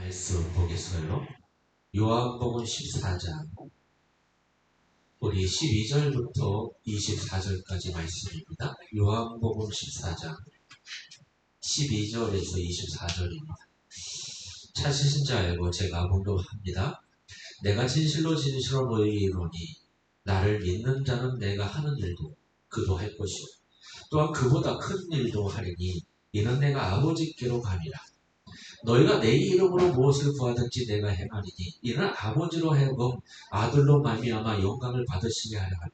말씀 보겠어요. 요한복음 14장 우리 12절부터 24절까지 말씀입니다. 요한복음 14장 12절에서 24절입니다. 찾으신 자 알고 제가 공독합니다. 내가 진실로 진실로 너희에게 이르노니 나를 믿는 자는 내가 하는 일도 그도 할 것이요 또한 그보다 큰 일도 하리니 이는 내가 아버지께로 가니라. 너희가 내 이름으로 무엇을 구하든지 내가 행하리니 이는 아버지로 하여금 아들로 말미암아 영광을 받으시게 하려 하니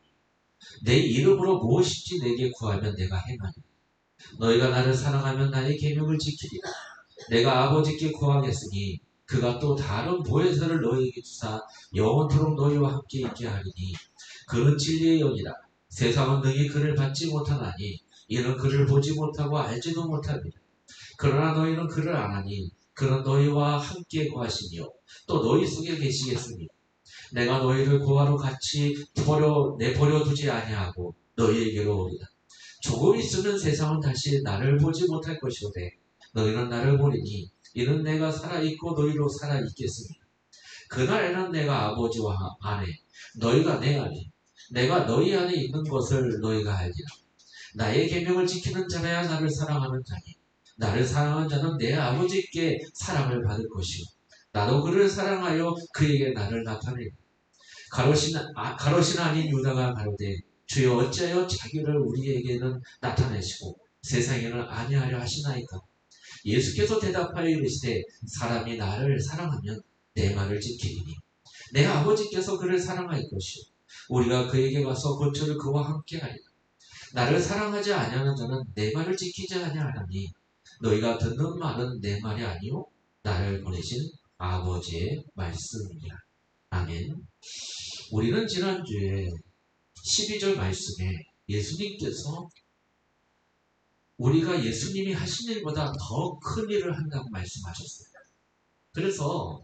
내 이름으로 무엇인지 내게 구하면 내가 행하니 너희가 나를 사랑하면 나의 계명을 지키리라. 내가 아버지께 구하겠으니 그가 또 다른 보혜사를 너희에게 주사 영원토록 너희와 함께 있게 하리니 그는 진리의 영이라. 세상은 능히 그를 받지 못하나니 이는 그를 보지 못하고 알지도 못하리라. 그러나 너희는 그를 아나니 그는 너희와 함께 구하시며 또 너희 속에 계시겠으니 내가 너희를 구하러 같이 내버려 두지 아니하고 너희에게로 오리라. 조금 있으면 세상은 다시 나를 보지 못할 것이오되 너희는 나를 보리니 이는 내가 살아있고 너희로 살아있겠습니다. 그날에는 내가 아버지와 안에 너희가 내 안에 내가 너희 안에 있는 것을 너희가 알리라. 나의 계명을 지키는 자라야 나를 사랑하는 자니 나를 사랑하는 자는 내 아버지께 사랑을 받을 것이요 나도 그를 사랑하여 그에게 나를 나타내리라. 가롯이 아닌 유다가 가로되 주여 어찌하여 자기를 우리에게는 나타내시고 세상에는 아니하려 하시나이까. 예수께서 대답하여 이르시되 사람이 나를 사랑하면 내 말을 지키리니 내 아버지께서 그를 사랑할 것이요 우리가 그에게 가서 고초를 그와 함께 하리라. 나를 사랑하지 아니하는 자는 내 말을 지키지 아니하나니 너희가 듣는 말은 내 말이 아니요 나를 보내신 아버지의 말씀이라. 아멘. 우리는 지난주에 12절 말씀에 예수님께서 우리가 예수님이 하신 일보다 더 큰 일을 한다고 말씀하셨어요. 그래서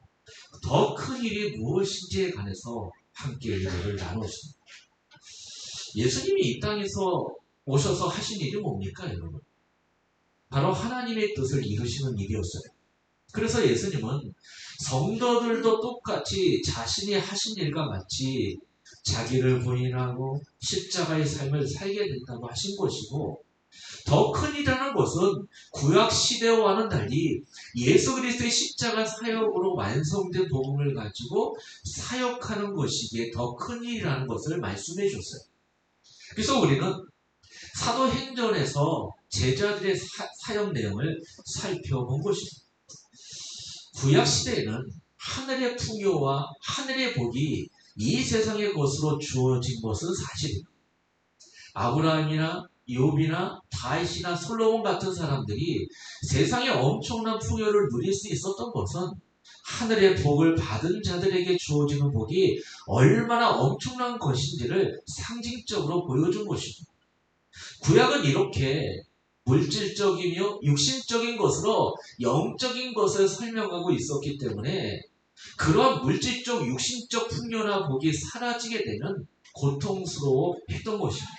더 큰 일이 무엇인지에 관해서 함께 일들을 나누었습니다. 예수님이 이 땅에서 오셔서 하신 일이 뭡니까, 여러분? 바로 하나님의 뜻을 이루시는 일이었어요. 그래서 예수님은 성도들도 똑같이 자신이 하신 일과 같이 자기를 부인하고 십자가의 삶을 살게 된다고 하신 것이고, 더 큰 일이라는 것은 구약 시대와는 달리 예수 그리스도의 십자가 사역으로 완성된 복음을 가지고 사역하는 것이기에 더 큰 일이라는 것을 말씀해 줬어요. 그래서 우리는 사도행전에서 제자들의 사역 내용을 살펴본 것입니다. 구약시대에는 하늘의 풍요와 하늘의 복이 이 세상의 것으로 주어진 것은 사실입니다. 아브라함이나 욥이나 다윗이나 솔로몬 같은 사람들이 세상의 엄청난 풍요를 누릴 수 있었던 것은 하늘의 복을 받은 자들에게 주어지는 복이 얼마나 엄청난 것인지를 상징적으로 보여준 것입니다. 구약은 이렇게 물질적이며 육신적인 것으로 영적인 것을 설명하고 있었기 때문에 그런 물질적 육신적 풍요나 복이 사라지게 되면 고통스러워했던 것입니다.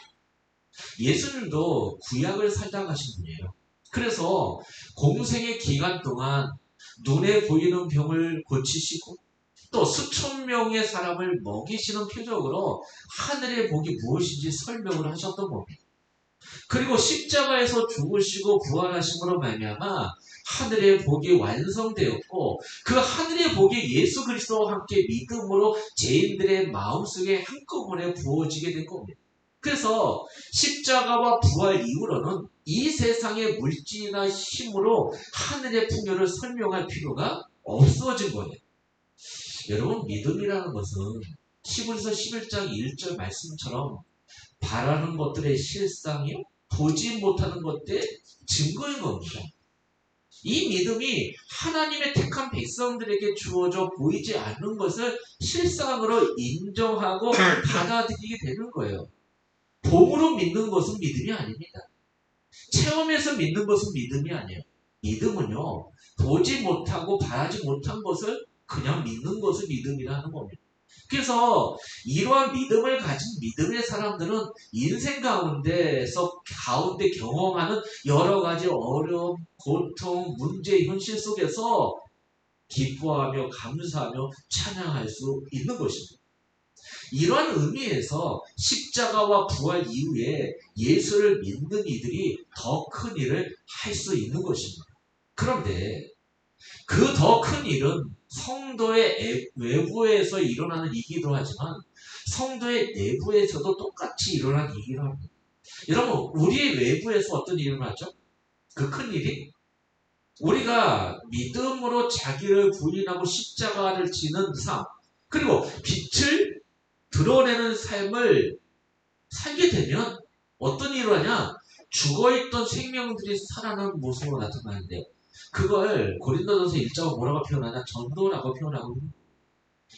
예수님도 구약을 살다 가신 분이에요. 그래서 공생의 기간 동안 눈에 보이는 병을 고치시고 또 수천 명의 사람을 먹이시는 표적으로 하늘의 복이 무엇인지 설명을 하셨던 겁니다. 그리고 십자가에서 죽으시고 부활하심으로 말미암아 하늘의 복이 완성되었고 그 하늘의 복이 예수 그리스도와 함께 믿음으로 죄인들의 마음속에 한꺼번에 부어지게 된 겁니다. 그래서 십자가와 부활 이후로는 이 세상의 물질이나 힘으로 하늘의 풍요를 설명할 필요가 없어진 거예요. 여러분, 믿음이라는 것은 히브리서 11장 1절 말씀처럼 바라는 것들의 실상이요 보지 못하는 것들의 증거인 겁니다. 이 믿음이 하나님의 택한 백성들에게 주어져 보이지 않는 것을 실상으로 인정하고 받아들이게 되는 거예요. 봄으로 믿는 것은 믿음이 아닙니다. 체험해서 믿는 것은 믿음이 아니에요. 믿음은요, 보지 못하고 바라지 못한 것을 그냥 믿는 것을 믿음이라는 겁니다. 그래서 이러한 믿음을 가진 믿음의 사람들은 인생 가운데 경험하는 여러 가지 어려움, 고통, 문제, 현실 속에서 기뻐하며 감사하며 찬양할 수 있는 것입니다. 이러한 의미에서 십자가와 부활 이후에 예수를 믿는 이들이 더 큰 일을 할 수 있는 것입니다. 그런데 그 더 큰 일은 성도의 외부에서 일어나는 일이기도 하지만 성도의 내부에서도 똑같이 일어나는 일이기도 합니다. 여러분, 우리의 외부에서 어떤 일이 일어나죠? 그 큰 일이 우리가 믿음으로 자기를 부인하고 십자가를 지는 삶, 그리고 빛을 드러내는 삶을 살게 되면 어떤 일을 하냐? 죽어있던 생명들이 살아나는 모습으로 나타나는데요. 그걸 고린도전서 1장은 뭐라고 표현하냐? 전도라고 표현하고,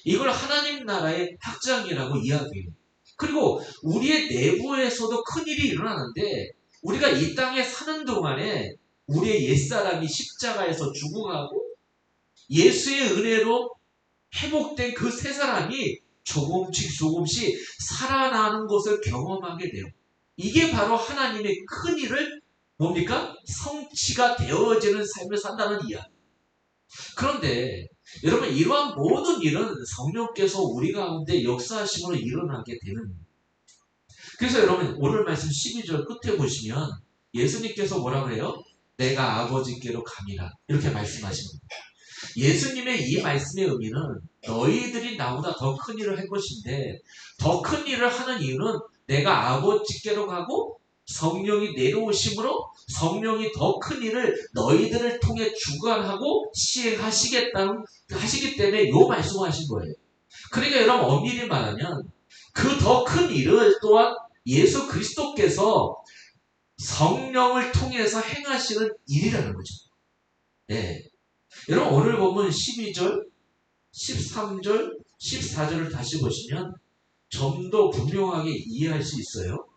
이걸 하나님 나라의 확장이라고 이야기해요. 그리고 우리의 내부에서도 큰일이 일어나는데, 우리가 이 땅에 사는 동안에 우리의 옛사람이 십자가에서 죽어가고 예수의 은혜로 회복된 그 새 사람이 조금씩 조금씩 살아나는 것을 경험하게 돼요. 이게 바로 하나님의 큰 일을 뭡니까? 성취가 되어지는 삶을 산다는 이야기. 그런데 여러분, 이러한 모든 일은 성령께서 우리 가운데 역사하심으로 일어나게 되는 거예요. 그래서 여러분, 오늘 말씀 12절 끝에 보시면 예수님께서 뭐라 그래요? 내가 아버지께로 감이라, 이렇게 말씀하십니다. 예수님의 이 말씀의 의미는 너희들이 나보다 더 큰 일을 할 것인데, 더 큰 일을 하는 이유는 내가 아버지께로 가고 성령이 내려오심으로 성령이 더 큰 일을 너희들을 통해 주관하고 하시기 때문에 이 말씀을 하신 거예요. 그러니까 여러분, 엄밀히 말하면 그 더 큰 일을 또한 예수 그리스도께서 성령을 통해서 행하시는 일이라는 거죠. 네. 여러분, 오늘 보면 12절, 13절, 14절을 다시 보시면 좀 더 분명하게 이해할 수 있어요.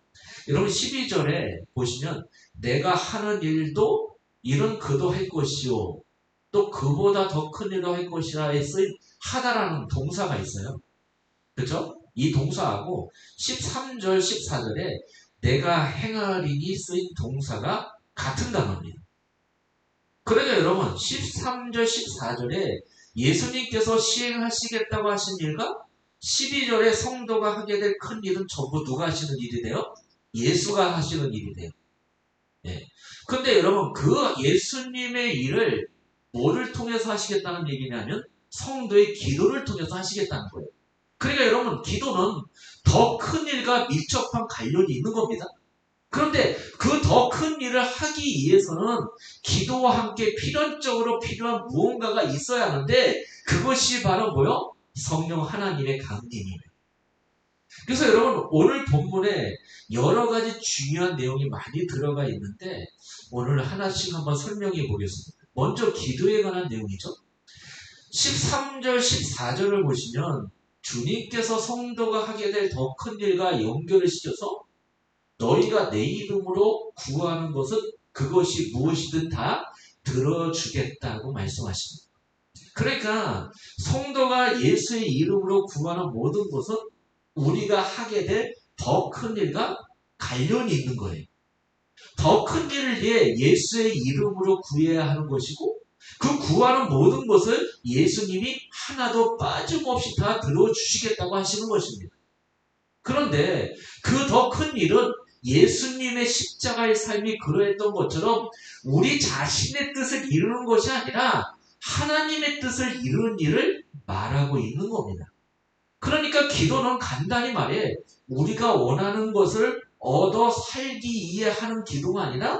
여러분, 12절에 보시면 내가 하는 일도 이런 그도 할 것이요, 또 그보다 더 큰 일도 할 것이라에 쓰인 하다라는 동사가 있어요. 그렇죠? 이 동사하고 13절, 14절에 내가 행하리니 쓰인 동사가 같은 단어입니다. 그러니까 여러분, 13절, 14절에 예수님께서 시행하시겠다고 하신 일과 12절에 성도가 하게 될 큰 일은 전부 누가 하시는 일이 돼요? 예수가 하시는 일이 돼요. 예. 근데 여러분, 그 예수님의 일을 뭐를 통해서 하시겠다는 얘기냐면 성도의 기도를 통해서 하시겠다는 거예요. 그러니까 여러분, 기도는 더 큰 일과 밀접한 관련이 있는 겁니다. 그런데 그 더 큰 일을 하기 위해서는 기도와 함께 필연적으로 필요한 무언가가 있어야 하는데, 그것이 바로 뭐요? 성령 하나님의 강림이에요. 그래서 여러분, 오늘 본문에 여러 가지 중요한 내용이 많이 들어가 있는데 오늘 하나씩 한번 설명해 보겠습니다. 먼저 기도에 관한 내용이죠. 13절, 14절을 보시면 주님께서 성도가 하게 될 더 큰 일과 연결을 시켜서 너희가 내 이름으로 구하는 것은 그것이 무엇이든 다 들어주겠다고 말씀하십니다. 그러니까 성도가 예수의 이름으로 구하는 모든 것은 우리가 하게 될 더 큰 일과 관련이 있는 거예요. 더 큰 일을 위해 예수의 이름으로 구해야 하는 것이고, 그 구하는 모든 것을 예수님이 하나도 빠짐없이 다 들어주시겠다고 하시는 것입니다. 그런데 그 더 큰 일은 예수님의 십자가의 삶이 그러했던 것처럼 우리 자신의 뜻을 이루는 것이 아니라 하나님의 뜻을 이루는 일을 말하고 있는 겁니다. 그러니까 기도는 간단히 말해 우리가 원하는 것을 얻어 살기 위해 하는 기도가 아니라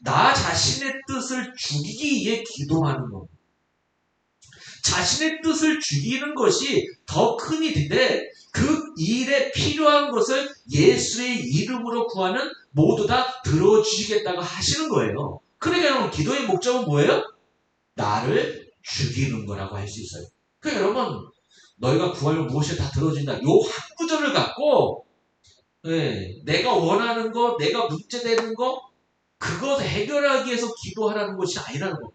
나 자신의 뜻을 죽이기 위해 기도하는 겁니다. 자신의 뜻을 죽이는 것이 더 큰 일인데, 그 일에 필요한 것을 예수의 이름으로 구하면 모두 다 들어주시겠다고 하시는 거예요. 그러니까 여러분, 기도의 목적은 뭐예요? 나를 죽이는 거라고 할 수 있어요. 그러니까 여러분, 너희가 구하면 무엇이 다 들어준다. 요 한 구절을 갖고 내가 원하는 거, 내가 문제되는 거, 그것 해결하기 위해서 기도하라는 것이 아니라는 거.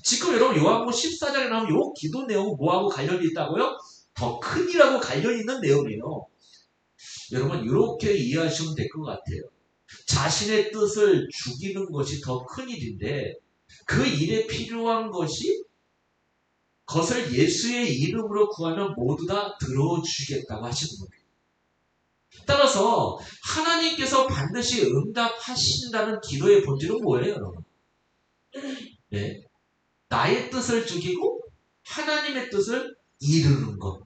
지금 여러분, 요한복음 14장에 나오면 요 기도 내용은 뭐하고 관련이 있다고요? 더 큰일하고 관련이 있는 내용이에요. 여러분, 이렇게 이해하시면 될 것 같아요. 자신의 뜻을 죽이는 것이 더 큰일인데 그 일에 필요한 것이 그것을 예수의 이름으로 구하면 모두 다 들어주시겠다고 하시는 겁니다. 따라서 하나님께서 반드시 응답하신다는 기도의 본질은 뭐예요, 여러분? 네. 나의 뜻을 죽이고 하나님의 뜻을 이루는 것.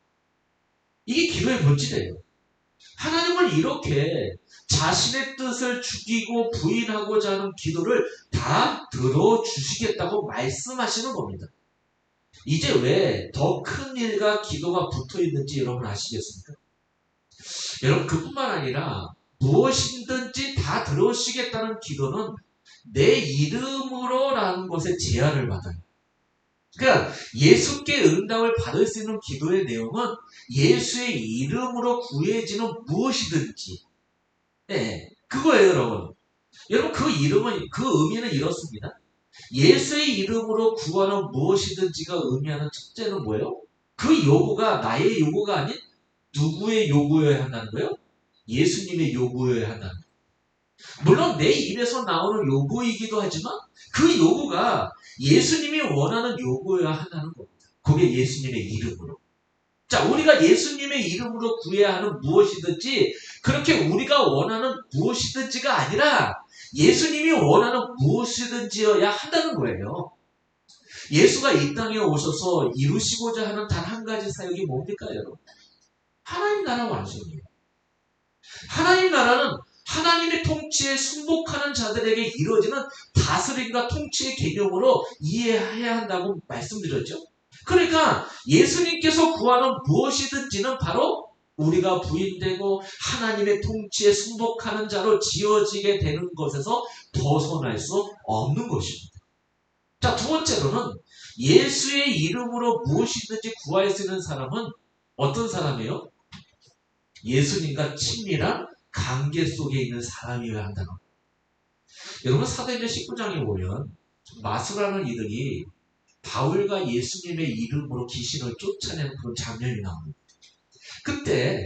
이게 기도의 본질이에요. 하나님은 이렇게 자신의 뜻을 죽이고 부인하고자 하는 기도를 다 들어주시겠다고 말씀하시는 겁니다. 이제 왜 더 큰 일과 기도가 붙어 있는지 여러분 아시겠습니까? 여러분 그뿐만 아니라 무엇이든지 다 들어주시겠다는 기도는 내 이름으로라는 것에 제한을 받아요. 그러니까 예수께 응답을 받을 수 있는 기도의 내용은 예수의 이름으로 구해지는 무엇이든지. 네, 그거예요, 여러분. 여러분 그 의미는 이렇습니다. 예수의 이름으로 구하는 무엇이든지가 의미하는 첫째는 뭐예요? 그 요구가 나의 요구가 아닌 누구의 요구여야 한다는 거예요? 예수님의 요구여야 한다는 거예요. 물론 내 입에서 나오는 요구이기도 하지만 그 요구가 예수님이 원하는 요구여야 한다는 겁니다. 그게 예수님의 이름으로. 자, 우리가 예수님의 이름으로 구해야 하는 무엇이든지 그렇게 우리가 원하는 무엇이든지가 아니라 예수님이 원하는 무엇이든지여야 한다는 거예요. 예수가 이 땅에 오셔서 이루시고자 하는 단 한 가지 사역이 뭡니까, 여러분? 하나님 나라 완성이에요. 하나님 나라는 하나님의 통치에 순복하는 자들에게 이루어지는 다스림과 통치의 개념으로 이해해야 한다고 말씀드렸죠. 그러니까 예수님께서 구하는 무엇이든지는 바로 우리가 부인되고 하나님의 통치에 순복하는 자로 지어지게 되는 것에서 벗어날 수 없는 것입니다. 자, 두 번째로는 예수의 이름으로 무엇이든지 구할 수 있는 사람은 어떤 사람이에요? 예수님과 친밀한 관계 속에 있는 사람이어야 한다는 거예요. 여러분 사도행전 19장에 보면 마수라는 이들이 바울과 예수님의 이름으로 귀신을 쫓아내는 그런 장면이 나옵니다. 그때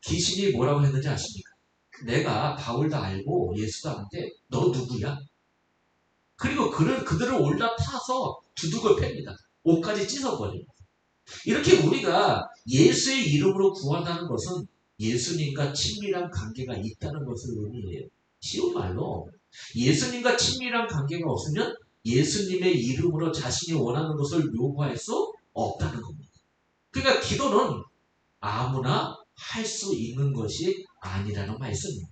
귀신이 뭐라고 했는지 아십니까? 내가 바울도 알고 예수도 아는데 너 누구야? 그리고 그들을 올라타서 두둑을 팹니다. 옷까지 찢어버립니다. 이렇게 우리가 예수의 이름으로 구한다는 것은 예수님과 친밀한 관계가 있다는 것을 의미해요. 쉬운 말로 예수님과 친밀한 관계가 없으면 예수님의 이름으로 자신이 원하는 것을 요구할 수 없다는 겁니다. 그러니까 기도는 아무나 할 수 있는 것이 아니라는 말씀입니다.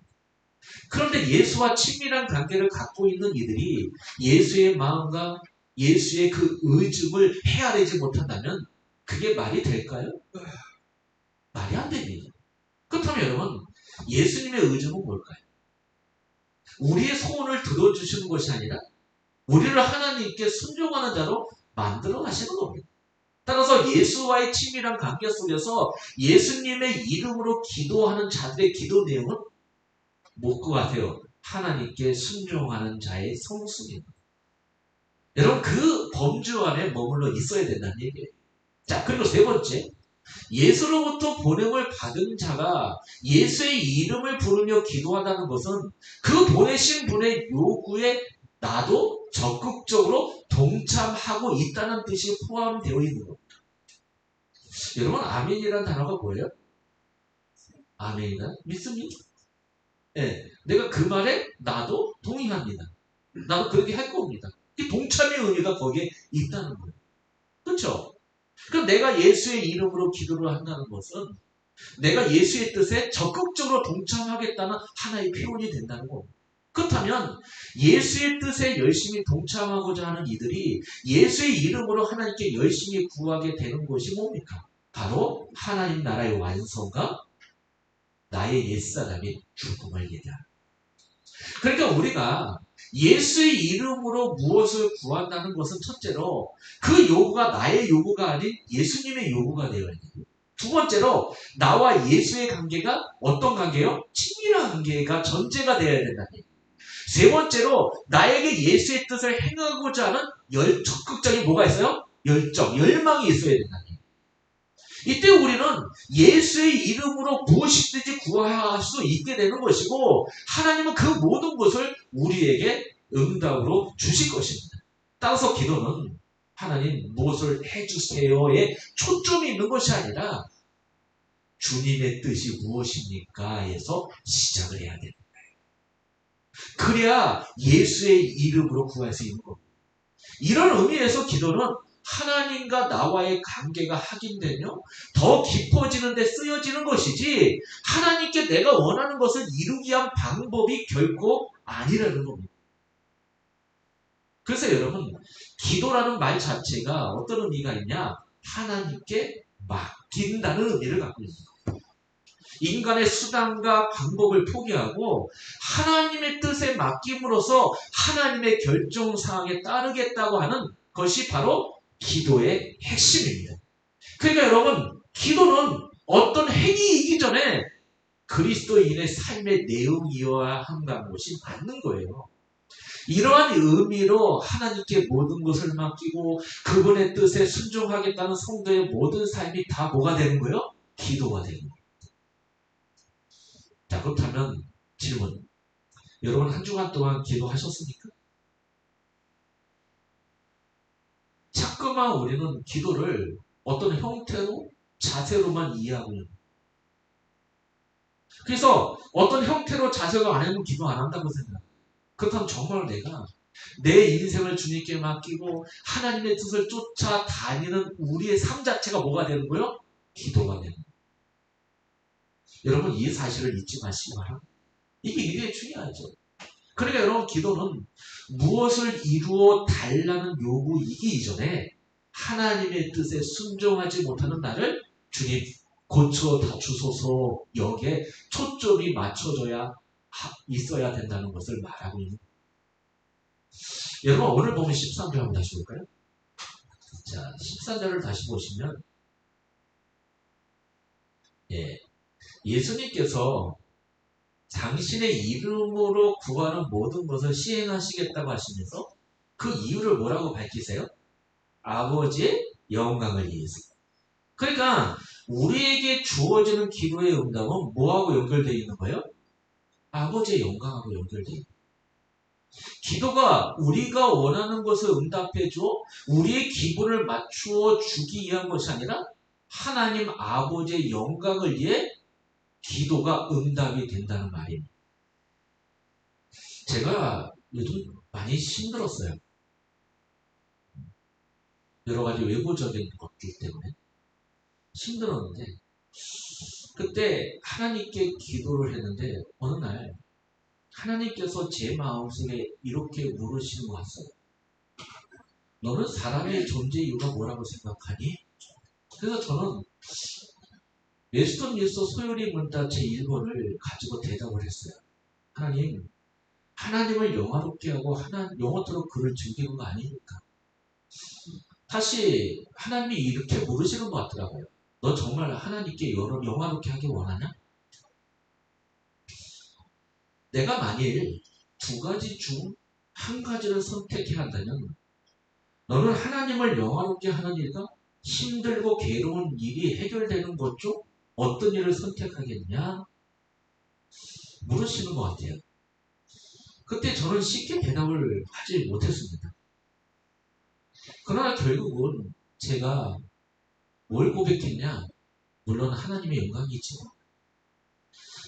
그런데 예수와 친밀한 관계를 갖고 있는 이들이 예수의 마음과 예수의 그 의중을 헤아리지 못한다면 그게 말이 될까요? 말이 안 됩니다. 그렇다면 여러분, 예수님의 의중은 뭘까요? 우리의 소원을 들어주시는 것이 아니라 우리를 하나님께 순종하는 자로 만들어 가시는 겁니다. 따라서 예수와의 친밀한 관계 속에서 예수님의 이름으로 기도하는 자들의 기도 내용은 뭡것 같아요? 하나님께 순종하는 자의 성숙입니다. 여러분 그 범주 안에 머물러 있어야 된다는 얘기예요. 자, 그리고 세 번째, 예수로부터 보냄을 받은 자가 예수의 이름을 부르며 기도한다는 것은 그 보내신 분의 요구에 나도 적극적으로 동참하고 있다는 뜻이 포함되어 있는 겁니다. 여러분 아멘이라는 단어가 뭐예요? 아멘이다? 믿습니까? 네, 내가 그 말에 나도 동의합니다. 나도 그렇게 할 겁니다. 동참의 의미가 거기에 있다는 거예요. 그렇죠? 그럼 내가 예수의 이름으로 기도를 한다는 것은 내가 예수의 뜻에 적극적으로 동참하겠다는 하나의 표현이 된다는 겁니다. 그렇다면 예수의 뜻에 열심히 동참하고자 하는 이들이 예수의 이름으로 하나님께 열심히 구하게 되는 것이 뭡니까? 바로 하나님 나라의 완성과 나의 옛사람이 죽음을 예배하는. 그러니까 우리가 예수의 이름으로 무엇을 구한다는 것은 첫째로 그 요구가 나의 요구가 아닌 예수님의 요구가 되어야 돼요. 두 번째로 나와 예수의 관계가 어떤 관계요? 친밀한 관계가 전제가 되어야 된다는 얘기예요. 세 번째로 나에게 예수의 뜻을 행하고자 하는 적극적인 뭐가 있어요? 열정, 열망이 있어야 된다는 얘기예요. 이때 우리는 예수의 이름으로 무엇이든지 구할 수 있게 되는 것이고 하나님은 그 모든 것을 우리에게 응답으로 주실 것입니다. 따라서 기도는 하나님 무엇을 해주세요에 초점이 있는 것이 아니라 주님의 뜻이 무엇입니까? 에서 시작을 해야 돼요. 그래야 예수의 이름으로 구할 수 있는 겁니다. 이런 의미에서 기도는 하나님과 나와의 관계가 확인되며 더 깊어지는 데 쓰여지는 것이지 하나님께 내가 원하는 것을 이루기 위한 방법이 결코 아니라는 겁니다. 그래서 여러분, 기도라는 말 자체가 어떤 의미가 있냐? 하나님께 맡긴다는 의미를 갖고 있습니다. 인간의 수단과 방법을 포기하고 하나님의 뜻에 맡김으로써 하나님의 결정사항에 따르겠다고 하는 것이 바로 기도의 핵심입니다. 그러니까 여러분, 기도는 어떤 행위이기 전에 그리스도인의 삶의 내용이어야 한다는 것이 맞는 거예요. 이러한 의미로 하나님께 모든 것을 맡기고 그분의 뜻에 순종하겠다는 성도의 모든 삶이 다 뭐가 되는 거예요? 기도가 되는 거예요. 자, 그렇다면 질문. 여러분 한 주간 동안 기도하셨습니까? 자꾸만 우리는 기도를 어떤 형태로, 자세로만 이해하고 있는 거예요. 그래서 어떤 형태로, 자세로 안 하면 기도 안 한다고 생각해요. 그렇다면 정말 내가 내 인생을 주님께 맡기고 하나님의 뜻을 쫓아다니는 우리의 삶 자체가 뭐가 되는 거예요? 기도가 되는 거예요. 여러분 이 사실을 잊지 마시기 바랍니다. 이게 굉장히 중요하죠. 그러니까 여러분 기도는 무엇을 이루어 달라는 요구이기 이전에 하나님의 뜻에 순종하지 못하는 나를 주님 고쳐 주소서 여기에 초점이 맞춰져야 있어야 된다는 것을 말하고 있는 거예요. 여러분 오늘 보면 13절 한번 다시 볼까요? 자, 14절을 다시 보시면 예수님께서 당신의 이름으로 구하는 모든 것을 시행하시겠다고 하시면서 그 이유를 뭐라고 밝히세요? 아버지의 영광을 위해서. 그러니까 우리에게 주어지는 기도의 응답은 뭐하고 연결되어 있는 거예요? 아버지의 영광하고 연결되어 있는 거예요. 기도가 우리가 원하는 것을 응답해줘 우리의 기분을 맞추어 주기 위한 것이 아니라 하나님 아버지의 영광을 위해 기도가 응답이 된다는 말입니다. 제가 요즘 많이 힘들었어요. 여러 가지 외부적인 것들 때문에 힘들었는데 그때 하나님께 기도를 했는데 어느 날 하나님께서 제 마음속에 이렇게 물으시는 것 같아요. 너는 사람의 존재 이유가 뭐라고 생각하니? 그래서 저는 웨스턴 뉴스 소요리 문자 제1번을 가지고 대답을 했어요. 하나님, 하나님을 영화롭게 하고 영어토록 글을 즐기는 거 아닙니까? 다시 하나님이 이렇게 물으시는 것 같더라고요. 너 정말 하나님께 영화롭게 하기 원하냐? 내가 만일 두 가지 중 한 가지를 선택해야 한다면 너는 하나님을 영화롭게 하는 일과 힘들고 괴로운 일이 해결되는 것 중 어떤 일을 선택하겠냐? 물으시는 것 같아요. 그때 저는 쉽게 대답을 하지 못했습니다. 그러나 결국은 제가 뭘 고백했냐? 물론 하나님의 영광이지만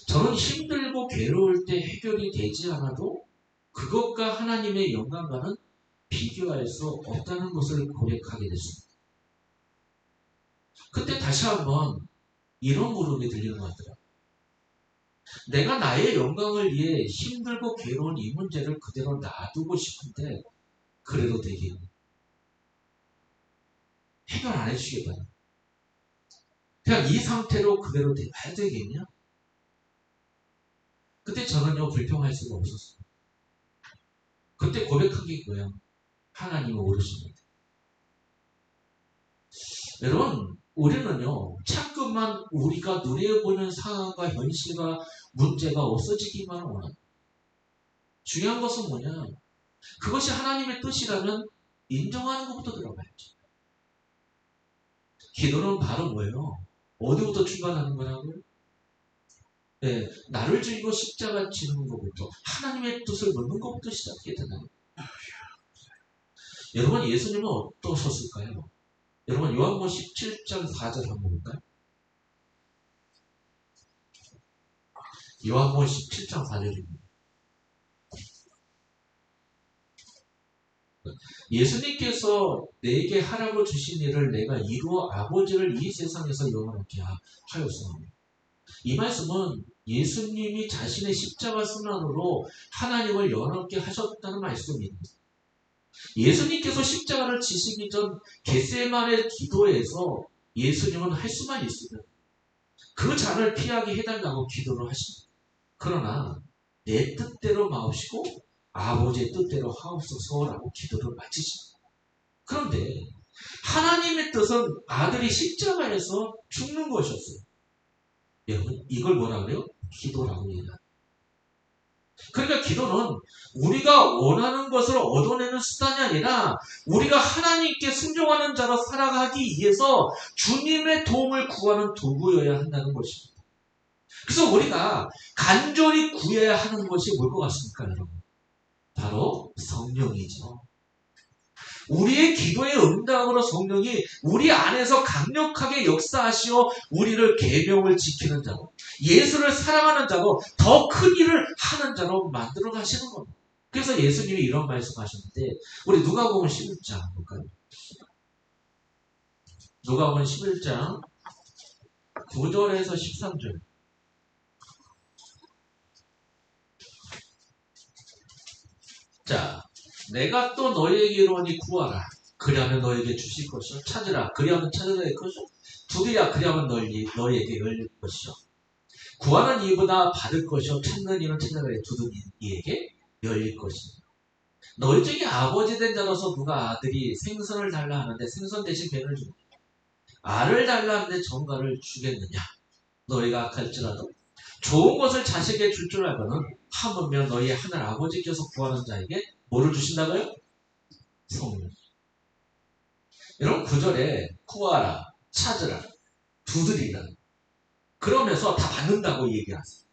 저는 힘들고 괴로울 때 해결이 되지 않아도 그것과 하나님의 영광과는 비교할 수 없다는 것을 고백하게 됐습니다. 그때 다시 한번 이런 물음이 들리는 것 같더라고요. 내가 나의 영광을 위해 힘들고 괴로운 이 문제를 그대로 놔두고 싶은데 그래도 되겠니? 해결 안 해주시겠다는 그냥 이 상태로 그대로 해야 되겠냐? 그때 저는요 불평할 수가 없었어요. 그때 고백한 게 뭐야? 하나님을 오르십니다. 여러분 우리는요 자꾸만 우리가 눈에 보이는 상황과 현실과 문제가 없어지기만 원합니다. 중요한 것은 뭐냐? 그것이 하나님의 뜻이라면 인정하는 것부터 들어가야죠. 기도는 바로 뭐예요? 어디부터 출발하는 거라고요? 네, 나를 죽이고 십자가 지는 것부터 하나님의 뜻을 묻는 것부터 시작해야 되는 거예요. 여러분 예수님은 어떠셨을까요? 여러분 요한복음 17장 4절 한번 볼까요? 요한복음 17장 4절입니다. 예수님께서 내게 하라고 주신 일을 내가 이루어 아버지를 이 세상에서 영원하게 하였으나, 이 말씀은 예수님이 자신의 십자가 순환으로 하나님을 영원하게 하셨다는 말씀입니다. 예수님께서 십자가를 지시기 전 겟세마네 기도에서 예수님은 할 수만 있으면 그 잔을 피하게 해달라고 기도를 하십니다. 그러나 내 뜻대로 마옵시고 아버지의 뜻대로 하옵소서라고 기도를 마치십니다. 그런데 하나님의 뜻은 아들이 십자가에서 죽는 것이었어요. 여러분 이걸 뭐라 그래요? 기도라고 얘기합니다. 그러니까 기도는 우리가 원하는 것을 얻어내는 수단이 아니라 우리가 하나님께 순종하는 자로 살아가기 위해서 주님의 도움을 구하는 도구여야 한다는 것입니다. 그래서 우리가 간절히 구해야 하는 것이 뭘 것 같습니까, 여러분? 바로 성령이죠. 우리의 기도의 응답으로 성령이 우리 안에서 강력하게 역사하시어 우리를 계명을 지키는 자로, 예수를 사랑하는 자로, 더 큰 일을 하는 자로 만들어 가시는 겁니다. 그래서 예수님이 이런 말씀하셨는데, 우리 누가복음 11장 볼까요? 누가복음 11장 9절에서 13절. 자, 내가 또 너희에게 이르노니 구하라. 그리하면 너희에게 주실 것이요. 찾으라. 그리하면 찾아낼 것이요. 두드리라. 그리하면 너희에게 열릴 것이요. 구하는 이보다 받을 것이요. 찾는 이는 찾아내 두드리는 이에게 열릴 것이요. 너희 중에 아버지 된 자로서 누가 아들이 생선을 달라 하는데 생선 대신 뱀을 주느냐? 알을 달라 하는데 정갈을 주겠느냐? 너희가 악할지라도 좋은 것을 자식에게 줄 줄 알고는 하물며 너희 하늘 아버지께서 구하는 자에게 뭐를 주신다고요? 성령. 여러분 9절에 구하라, 찾으라, 두드리라 그러면서 다 받는다고 얘기하세요.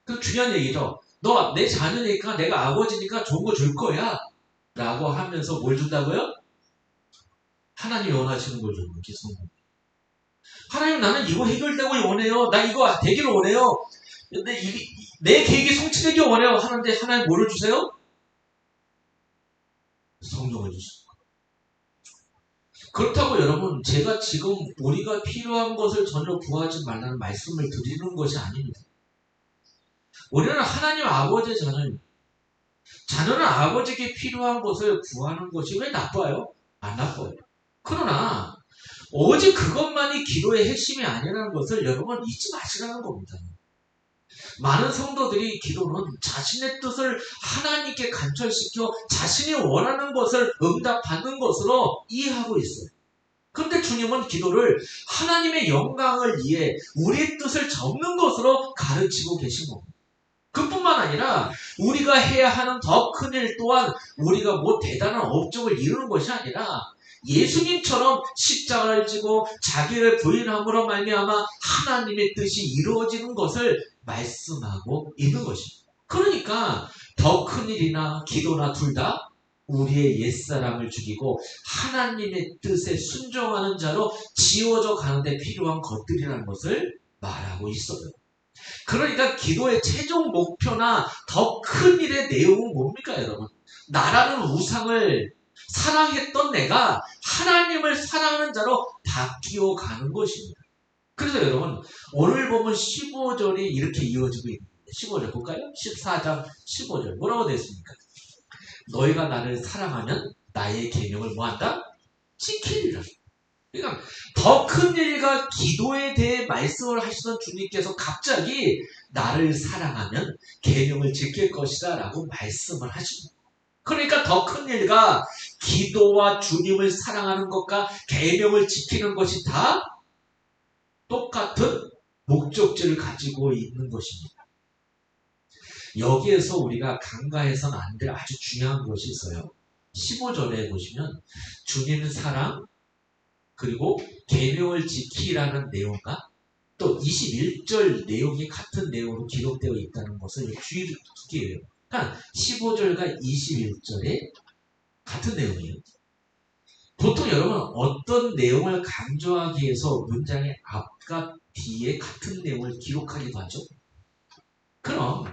그 중요한 얘기죠. 너 내 자녀니까 내가 아버지니까 좋은 거 줄 거야 라고 하면서 뭘 준다고요? 하나님이 원하시는 걸 주는 거지. 성령. 하나님 나는 이거 해결되고 원해요. 나 이거 되기를 원해요. 근데 내 계획이 성취되기 원해요 하는데 하나님 뭐를 주세요? 성령을 주십니다. 그렇다고 여러분 제가 지금 우리가 필요한 것을 전혀 구하지 말라는 말씀을 드리는 것이 아닙니다. 우리는 하나님 아버지의 자녀입니다. 자녀는 아버지에게 필요한 것을 구하는 것이 왜 나빠요? 안 나빠요. 그러나 오직 그것만이 기도의 핵심이 아니라는 것을 여러분 잊지 마시라는 겁니다. 많은 성도들이 기도는 자신의 뜻을 하나님께 간철시켜 자신이 원하는 것을 응답받는 것으로 이해하고 있어요. 그런데 주님은 기도를 하나님의 영광을 위해 우리의 뜻을 접는 것으로 가르치고 계신 겁니다. 그뿐만 아니라 우리가 해야 하는 더 큰 일 또한 우리가 뭐 대단한 업적을 이루는 것이 아니라 예수님처럼 십자가를 지고 자기를 부인함으로 말미암아 하나님의 뜻이 이루어지는 것을 말씀하고 있는 것입니다. 그러니까 더 큰 일이나 기도나 둘 다 우리의 옛사람을 죽이고 하나님의 뜻에 순종하는 자로 지워져 가는데 필요한 것들이라는 것을 말하고 있어요. 그러니까 기도의 최종 목표나 더 큰 일의 내용은 뭡니까 여러분? 나라는 우상을 사랑했던 내가 하나님을 사랑하는 자로 바뀌어 가는 것입니다. 그래서 여러분 오늘 보면 15절이 이렇게 이어지고 있는데 15절 볼까요? 14장 15절 뭐라고 되어 있습니까? 너희가 나를 사랑하면 나의 계명을 뭐한다? 지키리라. 그러니까 더 큰 일과 기도에 대해 말씀을 하시던 주님께서 갑자기 나를 사랑하면 계명을 지킬 것이다 라고 말씀을 하십니다. 그러니까 더 큰 일과 기도와 주님을 사랑하는 것과 계명을 지키는 것이 다 똑같은 목적지를 가지고 있는 것입니다. 여기에서 우리가 간과해서는 안 될 아주 중요한 것이 있어요. 15절에 보시면 주님 사랑 그리고 계명을 지키라는 내용과 또 21절 내용이 같은 내용으로 기록되어 있다는 것을 주의 두기예요. 그러니까 15절과 21절에 같은 내용이에요. 보통 여러분 어떤 내용을 강조하기 위해서 문장의 앞과 뒤에 같은 내용을 기록하기도 하죠. 그럼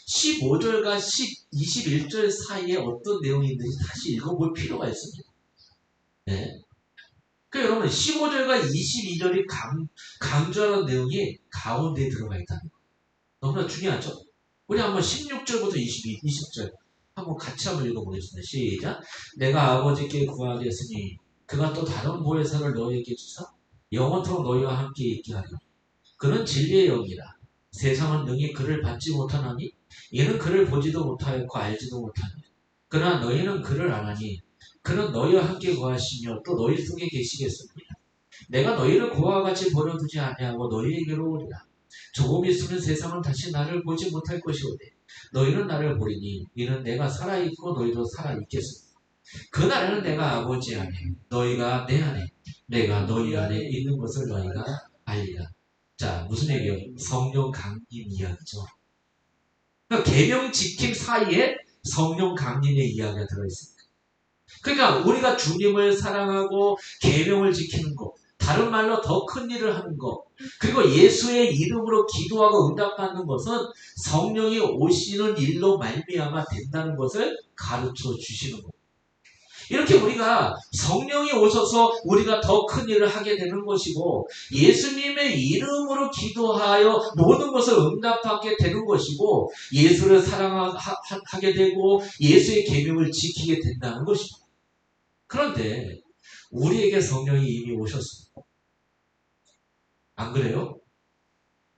15절과 21절 사이에 어떤 내용이 있는지 다시 읽어볼 필요가 있습니다. 네. 그 여러분 15절과 22절이 강조하는 내용이 가운데에 들어가 있다는 거. 너무나 중요하죠. 우리 한번 16절부터 20절 한번 같이 한번 읽어보겠습니다. 시작. 내가 아버지께 구하겠으니 그가 또 다른 보혜사를 너희에게 주사 영원토록 너희와 함께 있게 하리라. 그는 진리의 영이라. 세상은 능히 그를 받지 못하나니 이는 그를 보지도 못하였고 알지도 못하니 그러나 너희는 그를 아나니 그는 너희와 함께 거하시며 또 너희 속에 계시겠습니다. 내가 너희를 고아와 같이 버려두지 아니하고 너희에게로 오리라. 조금 있으면 세상은 다시 나를 보지 못할 것이오되 너희는 나를 보리니 이는 내가 살아있고 너희도 살아있겠습니다. 그날에는 내가 아버지 안에 너희가 내 안에 내가 너희 안에 있는 것을 너희가 알리라. 자, 무슨 얘기예요? 성령 강림 이야기죠. 그러니까 계명 지킴 사이에 성령 강림의 이야기가 들어있습니다. 그러니까 우리가 주님을 사랑하고 계명을 지키는 것, 다른 말로 더 큰 일을 하는 것, 그리고 예수의 이름으로 기도하고 응답받는 것은 성령이 오시는 일로 말미암아 된다는 것을 가르쳐 주시는 것. 이렇게 우리가 성령이 오셔서 우리가 더 큰 일을 하게 되는 것이고 예수님의 이름으로 기도하여 모든 것을 응답받게 되는 것이고 예수를 사랑하게 되고 예수의 계명을 지키게 된다는 것입니다. 그런데 우리에게 성령이 이미 오셨습니다. 안 그래요?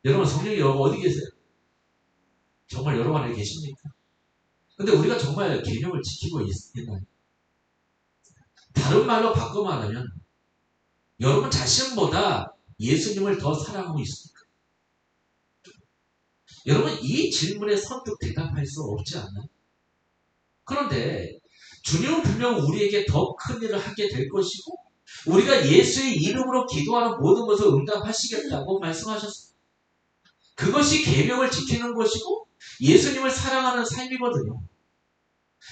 여러분 성령이 어디 계세요? 정말 여러분 안에 계십니까? 근데 우리가 정말 계명을 지키고 있나요? 다른 말로 바꿔 말하면 여러분 자신보다 예수님을 더 사랑하고 있습니까? 여러분 이 질문에 선뜻 대답할 수 없지 않나요? 그런데 주님은 분명 우리에게 더 큰 일을 하게 될 것이고 우리가 예수의 이름으로 기도하는 모든 것을 응답하시겠다고 말씀하셨습니다. 그것이 계명을 지키는 것이고 예수님을 사랑하는 삶이거든요.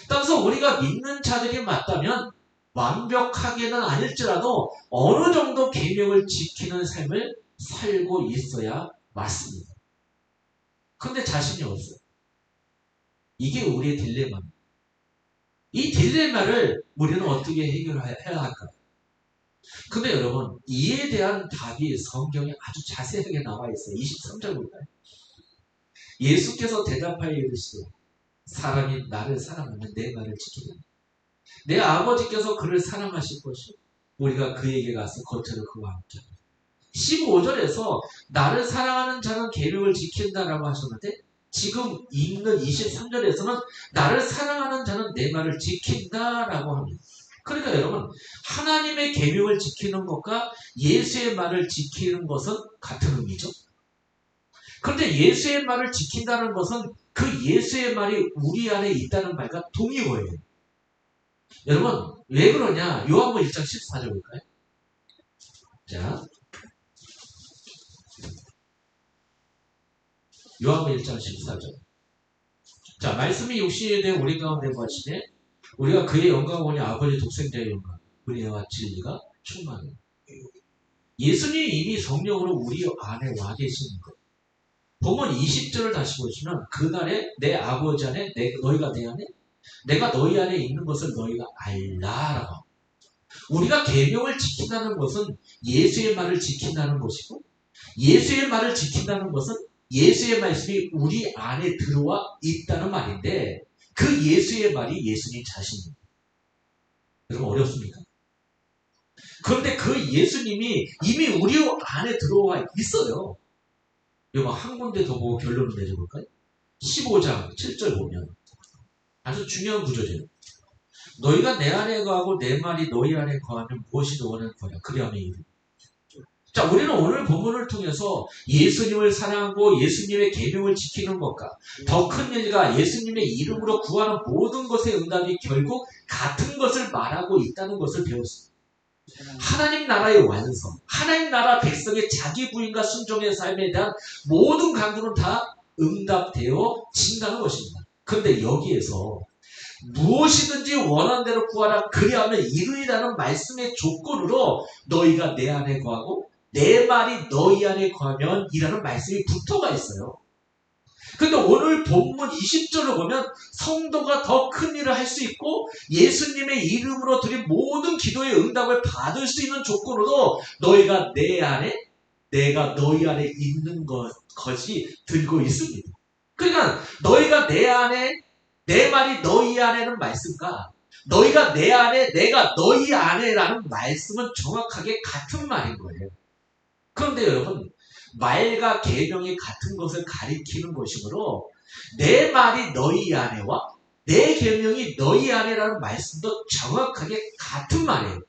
따라서 우리가 믿는 자들이 맞다면 완벽하게는 아닐지라도 어느 정도 계명을 지키는 삶을 살고 있어야 맞습니다. 그런데 자신이 없어요. 이게 우리의 딜레마입니다. 이 딜레마를 우리는 어떻게 해결해야 할까요? 근데 여러분 이에 대한 답이 성경에 아주 자세하게 나와 있어요. 23절 볼까요? 예수께서 대답하여 이르시되 사람이 나를 사랑하면 내 말을 지키리라. 내 아버지께서 그를 사랑하실 것이요 우리가 그에게 가서 겉으로 그와 함께 15절에서 나를 사랑하는 자는 계명을 지킨다라고 하셨는데 지금 읽는 23절에서는 나를 사랑하는 자는 내 말을 지킨다라고 합니다. 그러니까 여러분 하나님의 계명을 지키는 것과 예수의 말을 지키는 것은 같은 의미죠. 그런데 예수의 말을 지킨다는 것은 그 예수의 말이 우리 안에 있다는 말과 동의어예요. 여러분 왜 그러냐? 요한복음 1장 14절 볼까요? 자, 요한복음 1장 14절. 자, 말씀이 육신이 되어 우리 가운데 거하시되 우리가 그의 영광을 보니 아버지 독생자의 영광, 은혜와 진리가 충만해요. 예수님이 이미 성령으로 우리 안에 와 계시는 것. 본문 20절을 다시 보시면 그날에 내 아버지 안에 너희가 내 안에 내가 너희 안에 있는 것을 너희가 알라라고. 우리가 계명을 지킨다는 것은 예수의 말을 지킨다는 것이고 예수의 말을 지킨다는 것은 예수의 말씀이 우리 안에 들어와 있다는 말인데 그 예수의 말이 예수님 자신입니다. 여러분 어렵습니까? 그런데 그 예수님이 이미 우리 안에 들어와 있어요. 여러분 한 군데 더 보고 결론을 내려볼까요? 15장 7절 보면 아주 중요한 구조죠. 너희가 내 안에 거하고 내 말이 너희 안에 거하면 무엇이 원하는 거냐. 그리하면 이루리라. 자, 우리는 오늘 본문을 통해서 예수님을 사랑하고 예수님의 계명을 지키는 것과 더 큰 일과 예수님의 이름으로 구하는 모든 것의 응답이 결국 같은 것을 말하고 있다는 것을 배웠습니다. 하나님 나라의 완성, 하나님 나라 백성의 자기 부인과 순종의 삶에 대한 모든 강구는 다 응답되어 진다는 것입니다. 그런데 여기에서 무엇이든지 원하는 대로 구하라 그리하면 이루리라는 말씀의 조건으로 너희가 내 안에 거하고 내 말이 너희 안에 거하면 이라는 말씀이 붙어가 있어요. 근데 오늘 본문 20절을 보면 성도가 더 큰 일을 할 수 있고 예수님의 이름으로 드린 모든 기도의 응답을 받을 수 있는 조건으로 너희가 내 안에 내가 너희 안에 있는 것이 들고 있습니다. 그러니까 너희가 내 안에 내 말이 너희 안에는 말씀과 너희가 내 안에 내가 너희 안에라는 말씀은 정확하게 같은 말인 거예요. 그런데 여러분 말과 계명이 같은 것을 가리키는 것이므로 내 말이 너희 안에와 내 계명이 너희 안에라는 말씀도 정확하게 같은 말이에요.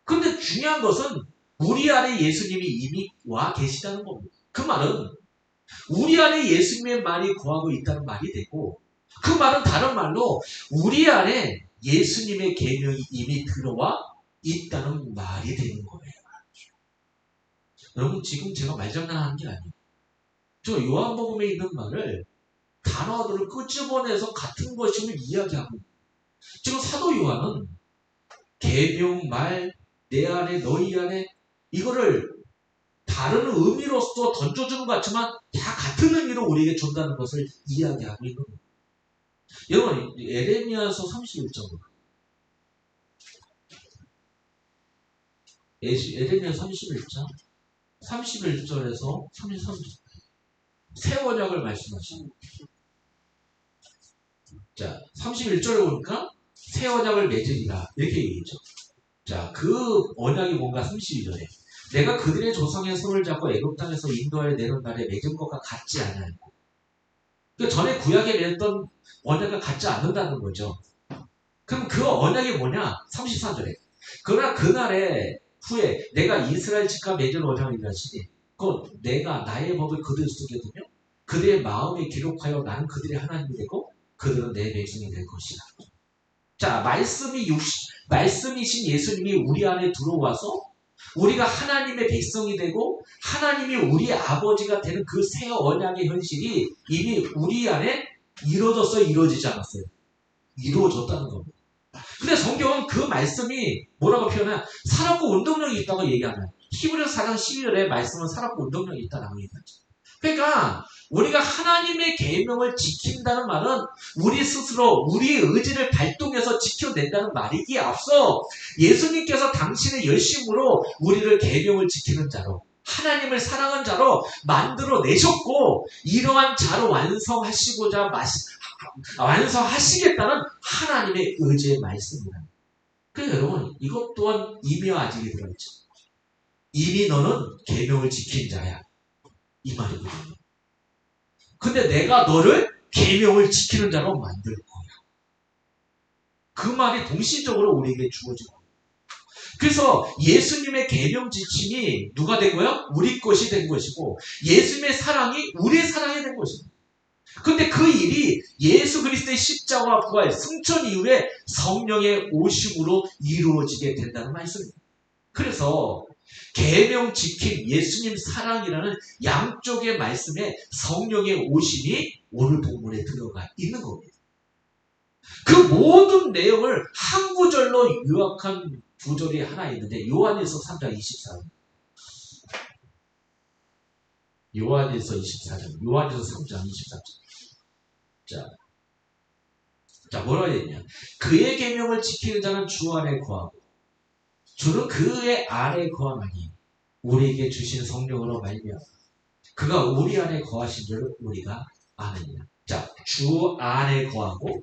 그런데 중요한 것은 우리 안에 예수님이 이미 와 계시다는 겁니다. 그 말은 우리 안에 예수님의 말이 거하고 있다는 말이 되고 그 말은 다른 말로 우리 안에 예수님의 계명이 이미 들어와 있다는 말이 되는 거예요. 여러분 지금 제가 말장난하는 게 아니에요. 저 요한복음에 있는 말을 단어들을 끄집어내서 같은 것임을 이야기하고 있어요. 지금 사도 요한은 계명, 말, 내 안에, 너희 안에 이거를 다른 의미로서 던져주는 것 같지만 다 같은 의미로 우리에게 준다는 것을 이야기하고 있는 거예요. 여러분 에레미야서 31장 에레미야 31장 31절에서 33절 새 언약을 말씀하십니다. 자 31절에 보니까 새 언약을 맺으리라 이렇게 얘기했죠. 자 그 언약이 뭔가 32절에 내가 그들의 조상의 손을 잡고 애굽 땅에서 인도하여 내는 날에 맺은 것과 같지 않아요. 그 전에 구약에 맺었던 언약과 같지 않는다는 거죠. 그럼 그 언약이 뭐냐? 33절에 그러나 그날에 후에 내가 이스라엘 집과 맺은 언약이라 하시니 곧 내가 나의 법을 그들 속에 두며 그들의 마음에 기록하여 나는 그들의 하나님이 되고 그들은 내 백성이 될 것이다. 자 말씀이신 예수님이 우리 안에 들어와서 우리가 하나님의 백성이 되고 하나님이 우리의 아버지가 되는 그 새 언약의 현실이 이미 우리 안에 이루어지지 않았어요. 이루어졌다는 겁니다. 근데 성경은 그 말씀이 뭐라고 표현해요? 살았고 운동력이 있다고 얘기하나요? 히브리서 4장 12절에 말씀은 살았고 운동력이 있다라고 얘기하죠. 그러니까 우리가 하나님의 계명을 지킨다는 말은 우리 스스로 우리의 의지를 발동해서 지켜낸다는 말이기에 앞서 예수님께서 당신의 열심으로 우리를 계명을 지키는 자로 하나님을 사랑한 자로 만들어 내셨고 이러한 자로 완성하시겠다는 하나님의 의지의 말씀입니다. 그래서 여러분 이것 또한 이미와 아직이 들어있죠. 이미 너는 계명을 지킨 자야. 이 말이거든요. 근데 내가 너를 계명을 지키는 자로 만들 거야. 그 말이 동시적으로 우리에게 주어지고 그래서 예수님의 계명 지킴이 누가 된 거야? 우리 것이 된 것이고 예수님의 사랑이 우리의 사랑이 된 것입니다. 근데 그 일이 예수 그리스도의 십자가와 부활, 승천 이후에 성령의 오심으로 이루어지게 된다는 말씀입니다. 그래서 계명 지킴, 예수님 사랑이라는 양쪽의 말씀에 성령의 오심이 오늘 본문에 들어가 있는 겁니다. 그 모든 내용을 한 구절로 요약한 구절이 하나 있는데 요한일서 3장 24절 요한일서 3장 24절 자 뭐라 했냐 그의 계명을 지키는 자는 주 안에 거하고 주는 그의 안에 거하나니 우리에게 주신 성령으로 말미암아 그가 우리 안에 거하신 줄을 우리가 아느니라. 자, 주 안에 거하고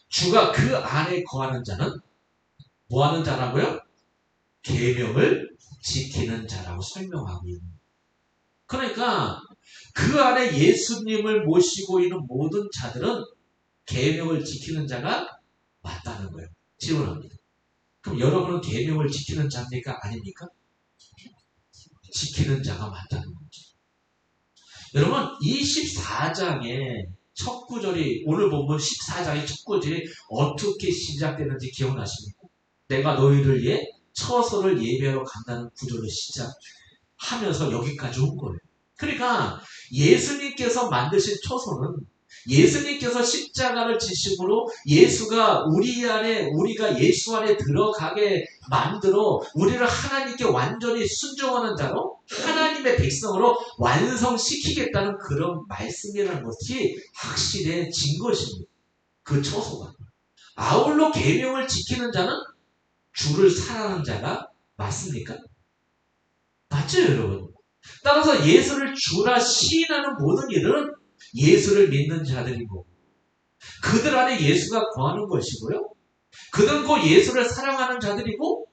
주가 그 안에 거하는 자는 뭐 하는 자라고요? 계명을 지키는 자라고 설명하고 있는 거예요. 그러니까 그 안에 예수님을 모시고 있는 모든 자들은 계명을 지키는 자가 맞다는 거예요. 질문합니다. 그럼 여러분은 계명을 지키는 자입니까? 아닙니까? 지키는 자가 맞다는 거죠. 여러분 이 14장의 첫 구절이 오늘 본문 14장의 첫 구절이 어떻게 시작되는지 기억나십니까? 내가 너희를 위해 처소를 예배하러 간다는 구절로 시작하면서 여기까지 온 거예요. 그러니까 예수님께서 만드신 처소는 예수님께서 십자가를 지심으로 예수가 우리 안에, 우리가 예수 안에 들어가게 만들어 우리를 하나님께 완전히 순종하는 자로 하나님의 백성으로 완성시키겠다는 그런 말씀이라는 것이 확실해진 것입니다. 그 처소가. 아울러 계명을 지키는 자는 주를 사랑하는 자가 맞습니까? 맞죠, 여러분? 따라서 예수를 주라 시인하는 모든 일은 예수를 믿는 자들이고 그들 안에 예수가 거하는 것이고요. 그들은 곧 예수를 사랑하는 자들이고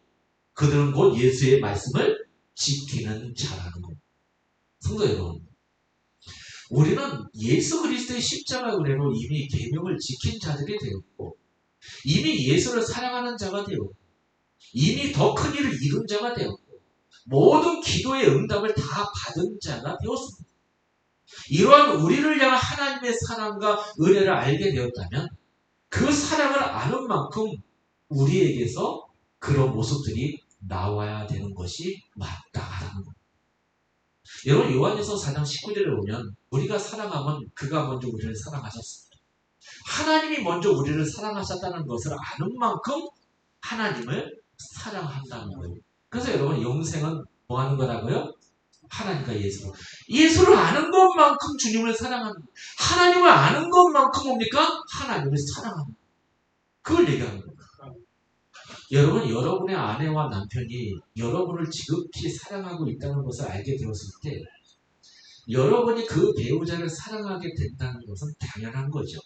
그들은 곧 예수의 말씀을 지키는 자라는 겁니다. 성도 여러분, 우리는 예수 그리스도의 십자가 은혜로 이미 계명을 지킨 자들이 되었고 이미 예수를 사랑하는 자가 되었고 이미 더 큰 일을 이룬 자가 되었고 모든 기도의 응답을 다 받은 자가 되었습니다. 이러한 우리를 향한 하나님의 사랑과 은혜를 알게 되었다면 그 사랑을 아는 만큼 우리에게서 그런 모습들이 나와야 되는 것이 마땅하다는 겁니다. 여러분 요한일서 4장 19절에 보면 우리가 사랑하면 그가 먼저 우리를 사랑하셨습니다. 하나님이 먼저 우리를 사랑하셨다는 것을 아는 만큼 하나님을 사랑한다는 거예요. 그래서 여러분 영생은 뭐 하는 거라고요? 하나님과 예수를 아는 것만큼 주님을 사랑하는 거예요. 하나님을 아는 것만큼 뭡니까? 하나님을 사랑하는 거예요. 그걸 얘기하는 거예요. 여러분, 여러분의 아내와 남편이 여러분을 지극히 사랑하고 있다는 것을 알게 되었을 때 여러분이 그 배우자를 사랑하게 된다는 것은 당연한 거죠.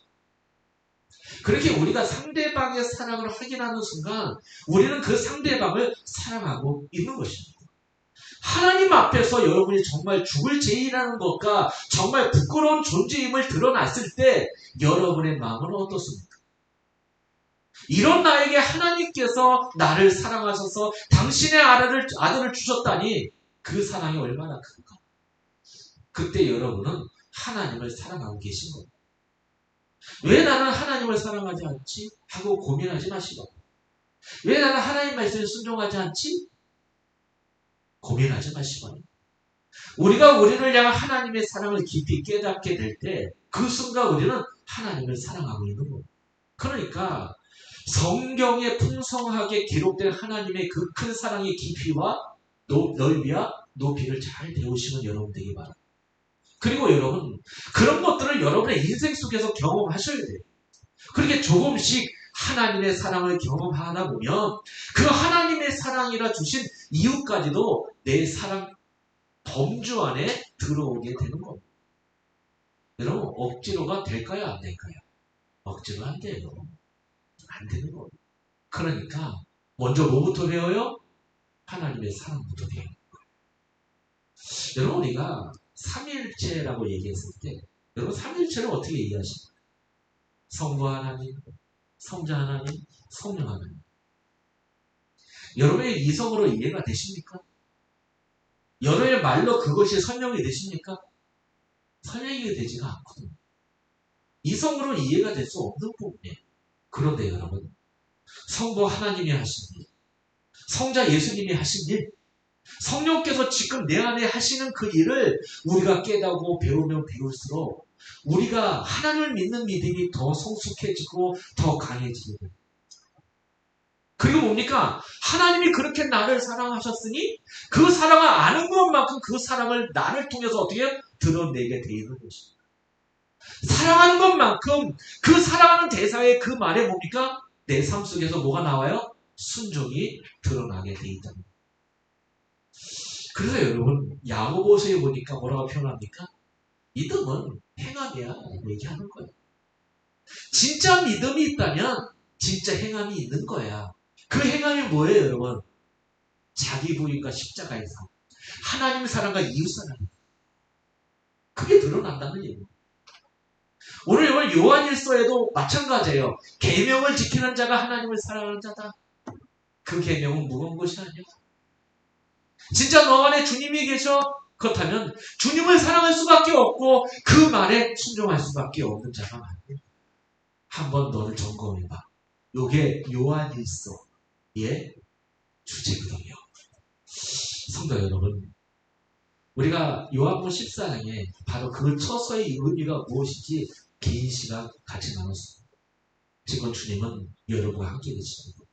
그렇게 우리가 상대방의 사랑을 확인하는 순간 우리는 그 상대방을 사랑하고 있는 것입니다. 하나님 앞에서 여러분이 정말 죽을 죄인이라는 것과 정말 부끄러운 존재임을 드러났을 때 여러분의 마음은 어떻습니까? 이런 나에게 하나님께서 나를 사랑하셔서 당신의 아들을 주셨다니 그 사랑이 얼마나 큰가. 그때 여러분은 하나님을 사랑하고 계신 겁니다. 왜 나는 하나님을 사랑하지 않지? 하고 고민하지 마시고 왜 나는 하나님 말씀에 순종하지 않지? 고민하지 마시고 우리가 우리를 향한 하나님의 사랑을 깊이 깨닫게 될 때 그 순간 우리는 하나님을 사랑하고 있는 겁니다. 그러니까 성경에 풍성하게 기록된 하나님의 그 큰 사랑의 깊이와 넓이와 높이를 잘 배우시면 여러분 되기 바랍니다. 그리고 여러분 그런 것들을 여러분의 인생 속에서 경험하셔야 돼요. 그렇게 조금씩 하나님의 사랑을 경험하다 보면 그 하나님의 사랑이라 주신 이유까지도 내 사랑 범주 안에 들어오게 되는 겁니다. 여러분 억지로가 될까요? 안 될까요? 억지로 안 돼요. 안 되는 겁니다. 그러니까 먼저 뭐부터 배워요? 하나님의 사랑부터 배워요. 여러분 우리가 삼위일체라고 얘기했을 때 여러분 삼위일체를 어떻게 이해하십니까? 성부 하나님, 성자 하나님, 성령 하나님. 여러분의 이성으로 이해가 되십니까? 여러분의 말로 그것이 설명이 되십니까? 설명이 되지가 않거든요. 이성으로 이해가 될 수 없는 부분이에요. 그런데 여러분 성부 하나님이 하신 일, 성자 예수님이 하신 일, 성령께서 지금 내 안에 하시는 그 일을 우리가 깨닫고 배우면 배울수록 우리가 하나님을 믿는 믿음이 더 성숙해지고 더 강해지게 됩니다. 그리고 뭡니까? 하나님이 그렇게 나를 사랑하셨으니 그 사랑을 아는 것만큼 그 사랑을 나를 통해서 어떻게 드러내게 돼 있는 것입니다. 사랑하는 것만큼 그 사랑하는 대상의 그 말에 뭡니까? 내 삶 속에서 뭐가 나와요? 순종이 드러나게 돼 있다. 그래서 여러분 야고보서에 보니까 뭐라고 표현합니까? 믿음은 행함이야 얘기하는 거예요. 진짜 믿음이 있다면 진짜 행함이 있는 거야. 그 행함이 뭐예요 여러분? 자기 부인과 십자가의 삶, 하나님 사랑과 이웃 사랑, 그게 드러난다는 얘기예요. 오늘 요한일서에도 마찬가지예요. 계명을 지키는 자가 하나님을 사랑하는 자다. 그 계명은 무거운 것이 아니야. 진짜 너 안에 주님이 계셔? 그렇다면 주님을 사랑할 수밖에 없고 그 말에 순종할 수밖에 없는 자가 많네. 한번 너를 점검해봐. 요게 요한일서의 주제거든요. 성도 여러분, 우리가 요한복음 14장에 바로 그 처서의 의미가 무엇인지 긴 시간 같이 나눴습니다. 지금 주님은 여러분과 함께 계십니다.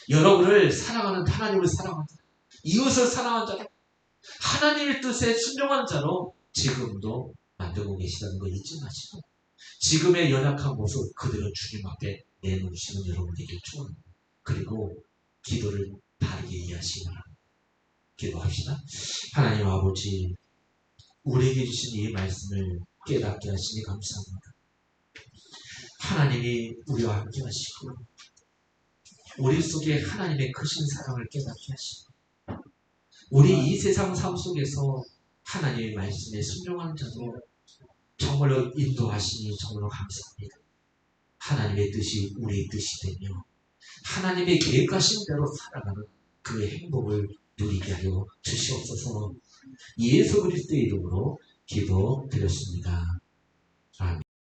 여러분을 사랑하는 하나님을 사랑하는 자, 이웃을 사랑하는 자, 하나님의 뜻에 순종하는 자로 지금도 만들고 계시다는 거 잊지 마시고 지금의 연약한 모습 그대로 주님 앞에 내놓으시는 여러분에게 축원합니다. 그리고 기도를 바르게 이해하시기 바랍니다. 기도합시다. 하나님 아버지, 우리에게 주신 이 말씀을 깨닫게 하시니 감사합니다. 하나님이 우리와 함께 하시고 우리 속에 하나님의 크신 사랑을 깨닫게 하시고 우리 이 세상 삶 속에서 하나님의 말씀에 순종하는 자도 정말로 인도하시니 정말로 감사합니다. 하나님의 뜻이 우리의 뜻이 되며 하나님의 계획하신 대로 살아가는 그 행복을 누리게 하여 주시옵소서. 예수 그리스도의 이름으로 기도드렸습니다.